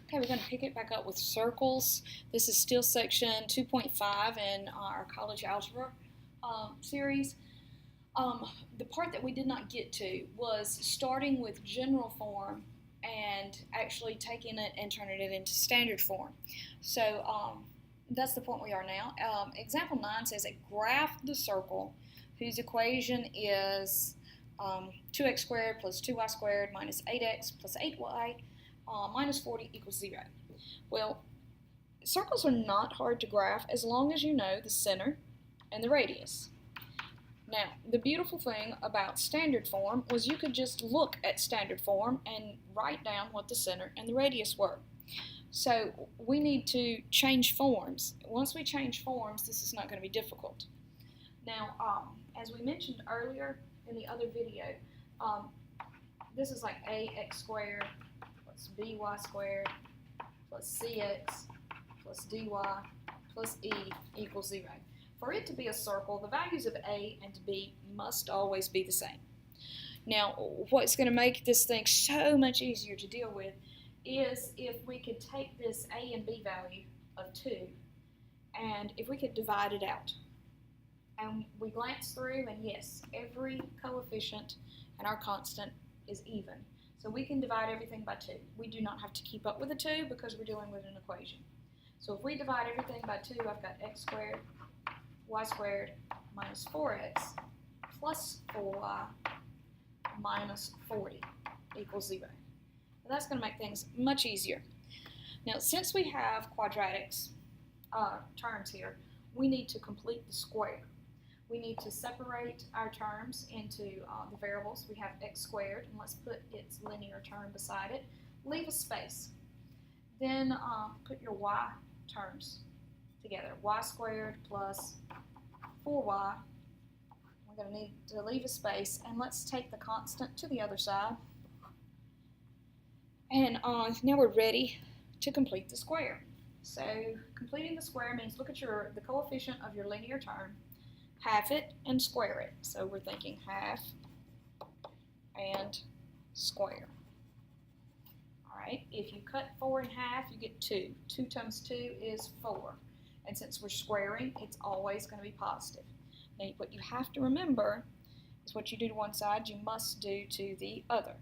Okay, we're going to pick it back up with circles. This is still section 2.5 in our college algebra series. The part that we did not get to was starting with general form and actually taking it and turning it into standard form. So that's the point we are now. Example 9 says that graph the circle whose equation is 2x squared plus 2y squared minus 8x plus 8y minus 40 equals 0. Well, circles are not hard to graph as long as you know the center and the radius. Now, the beautiful thing about standard form was you could just look at standard form and write down what the center and the radius were. So we need to change forms. Once we change forms, this is not going to be difficult. Now, as we mentioned earlier in the other video, this is like ax squared plus by squared plus cx plus dy plus e equals 0. For it to be a circle, the values of a and b must always be the same. Now, what's going to make this thing so much easier to deal with is if we could take this a and b value of 2 and if we could divide it out. And we glance through, and yes, every coefficient and our constant is even. So we can divide everything by 2. We do not have to keep up with the 2 because we're dealing with an equation. So if we divide everything by 2, I've got x squared, y squared minus 4x plus 4y minus 40 equals 0. Now that's going to make things much easier. Now, since we have quadratics terms here, we need to complete the square. We need to separate our terms into the variables. We have x squared, and let's put its linear term beside it. Leave a space. Then put your y terms together. Y squared plus 4y. We're going to need to leave a space, and let's take the constant to the other side. And now we're ready to complete the square. So completing the square means look at the coefficient of your linear term, half it, and square it. So we're thinking half and square. Alright, if you cut 4 in half, you get 2. 2 times 2 is 4. And since we're squaring, it's always going to be positive. Now, what you have to remember is what you do to one side, you must do to the other.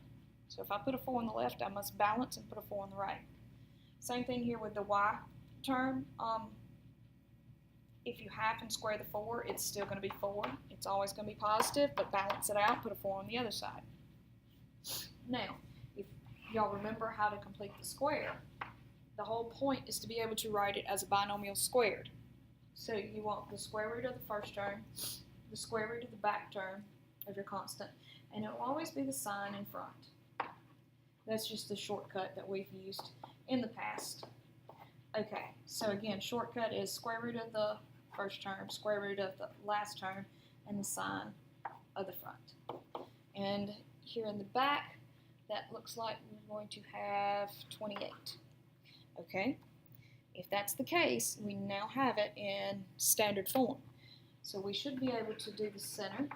So if I put a 4 on the left, I must balance and put a 4 on the right. Same thing here with the y term. If you half and square the 4, it's still going to be 4. It's always going to be positive, but balance it out, put a 4 on the other side. Now, if y'all remember how to complete the square, the whole point is to be able to write it as a binomial squared. So you want the square root of the first term, the square root of the back term of your constant, and it will always be the sign in front. That's just the shortcut that we've used in the past. Okay, so again, shortcut is square root of the first term, square root of the last term, and the sign of the front. And here in the back, that looks like we're going to have 28. Okay, if that's the case, we now have it in standard form. So we should be able to do the center.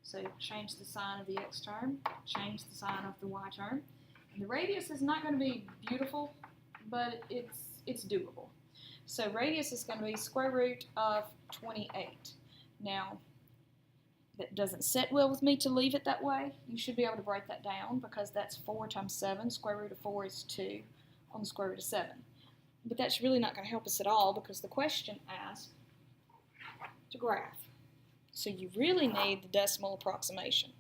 So change the sign of the x term, change the sign of the y term. And the radius is not going to be beautiful, but it's doable. So radius is going to be square root of 28. Now, that doesn't sit well with me to leave it that way. You should be able to break that down because that's 4 times 7. Square root of 4 is 2 on the square root of 7. But that's really not going to help us at all because the question asks to graph. So you really need the decimal approximation.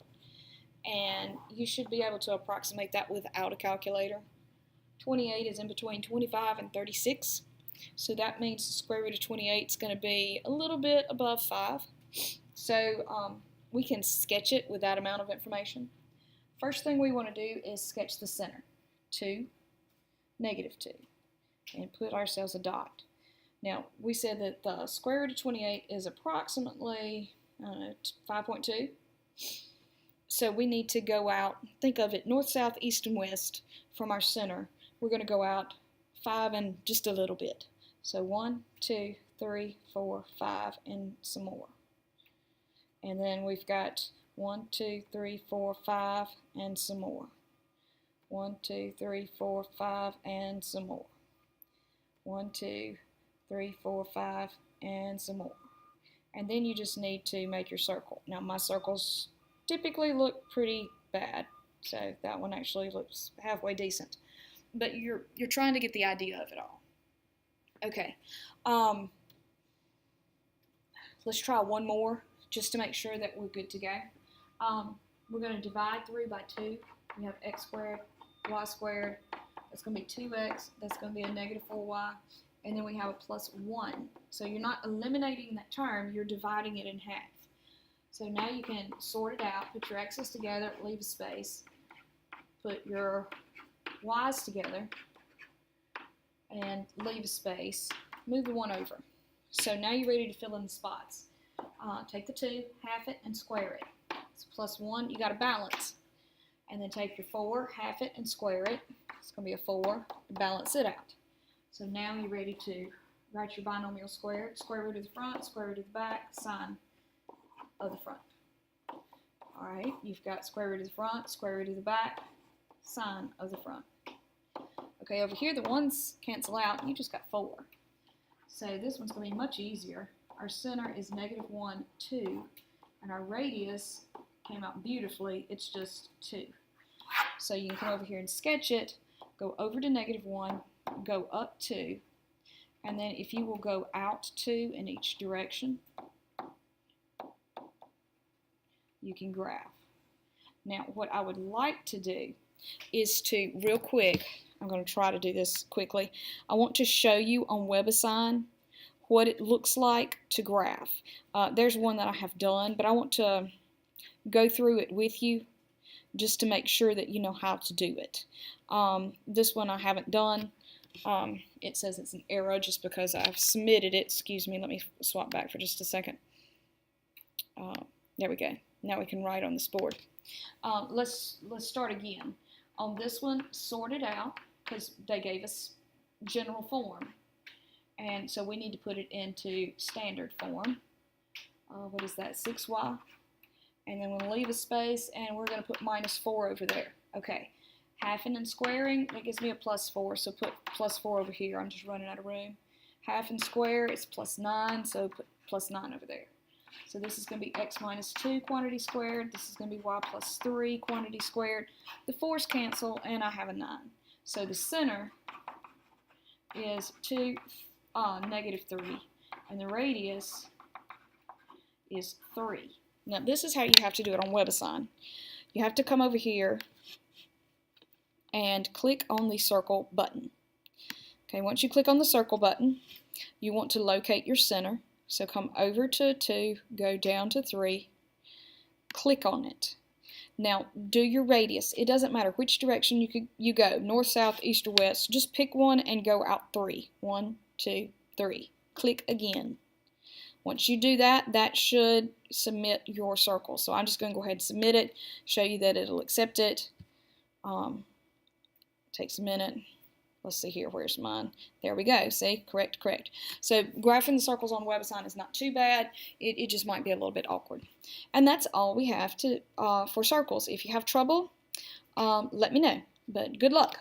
And you should be able to approximate that without a calculator. 28 is in between 25 and 36. So that means the square root of 28 is going to be a little bit above 5. So we can sketch it with that amount of information. First thing we want to do is sketch the center. 2, negative 2. And put ourselves a dot. Now, we said that the square root of 28 is approximately 5.2. So we need to go out, think of it north, south, east, and west from our center. We're going to go out 5 and just a little bit. So 1, 2, 3, 4, 5, and some more. And then we've got 1, 2, 3, 4, 5, and some more. 1, 2, 3, 4, 5, and some more. 1, 2, 3, 4, 5, and some more. And then you just need to make your circle. Now my circles typically look pretty bad, so that one actually looks halfway decent. But you're trying to get the idea of it all. Okay, let's try one more just to make sure that we're good to go. We're going to divide 3 by 2. We have x squared, y squared. That's going to be 2x. That's going to be a negative 4y. And then we have a plus 1. So you're not eliminating that term, you're dividing it in half. So now you can sort it out, put your x's together, leave a space, put your y's together, and leave a space, move the 1 over. So now you're ready to fill in the spots. Take the 2, half it, and square it. It's plus 1, you got to balance. And then take your 4, half it, and square it. It's going to be a 4, balance it out. So now you're ready to write your binomial squared. Square root of the front, square root of the back, sine of the front. Alright, you've got square root of the front, square root of the back, sine of the front. Okay, over here the 1's cancel out, you just got 4. So this one's going to be much easier. Our center is negative 1, 2, and our radius came out beautifully, it's just 2. So you can come over here and sketch it, go over to negative 1, go up 2, and then if you will go out 2 in each direction, you can graph. Now what I would like to do is to, real quick, I'm going to try to do this quickly, I want to show you on WebAssign what it looks like to graph. There's one that I have done, but I want to go through it with you just to make sure that you know how to do it. This one I haven't done. It says it's an error just because I've submitted it. Excuse me, let me swap back for just a second. There we go. Now we can write on this board. Let's start again. On this one, sort it out because they gave us general form. And so we need to put it into standard form. What is that, 6y? And then we'll leave a space and we're going to put minus 4 over there. Okay. Halving and squaring, that gives me a plus 4, so put plus 4 over here. I'm just running out of room. Half and square is plus 9, so put plus 9 over there. So this is going to be x minus 2 quantity squared. This is going to be y plus 3 quantity squared. The 4's cancel, and I have a 9. So the center is negative 3, and the radius is 3. Now this is how you have to do it on WebAssign. You have to come over here and click on the circle button. Okay, once you click on the circle button, you want to locate your center. So come over to 2, go down to 3, click on it. Now do your radius. It doesn't matter which direction you go, north, south, east, or west. Just pick one and go out 3. 1, 2, 3. Click again. Once you do that, that should submit your circle. So I'm just going to go ahead and submit it, show you that it'll accept it. Takes a minute. Let's see here, where's mine? There we go, see, correct. So graphing the circles on WebAssign is not too bad, it just might be a little bit awkward. And that's all we have to for circles. If you have trouble, let me know, but good luck.